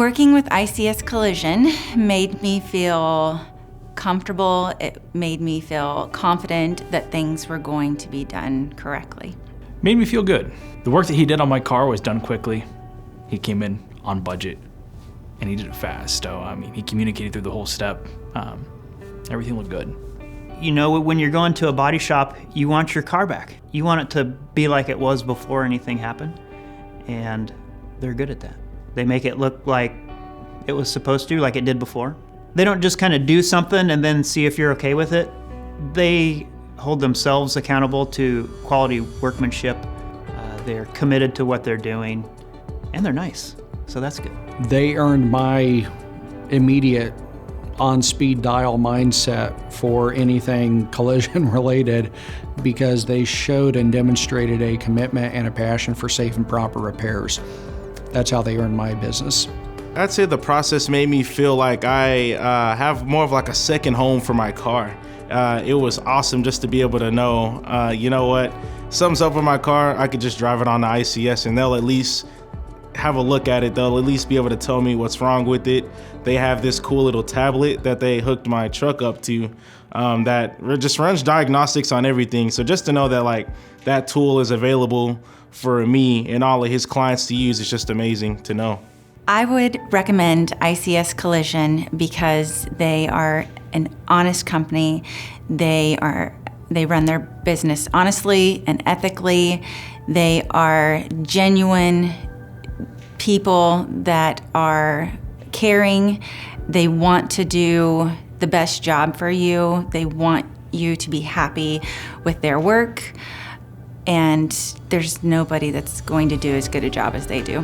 Working with ICS Collision made me feel comfortable. It made me feel confident that things were going to be done correctly. Made me feel good. The work that he did on my car was done quickly. He came in on budget, and he did it fast. So, he communicated through the whole step. Everything looked good. You know, when you're going to a body shop, you want your car back. You want it to be like it was before anything happened, and they're good at that. They make it look like it was supposed to, like it did before. They don't just kind of do something and then see if you're okay with it. They hold themselves accountable to quality workmanship. They're committed to what they're doing, and they're nice, so that's good. They earned my immediate on-speed dial mindset for anything collision related because they showed and demonstrated a commitment and a passion for safe and proper repairs. That's how they earned my business. I'd say the process made me feel like I have more of like a second home for my car. It was awesome just to be able to know, you know what, something's up with my car, I could just drive it on the ICS and they'll at least have a look at it. They'll at least be able to tell me what's wrong with it. They have this cool little tablet that they hooked my truck up to that just runs diagnostics on everything. So just to know that like that tool is available for me and all of his clients to use is just amazing to know. I would recommend ICS Collision because they are an honest company. They run their business honestly and ethically. They are genuine people that are caring. They want to do the best job for you. They want you to be happy with their work. And there's nobody that's going to do as good a job as they do.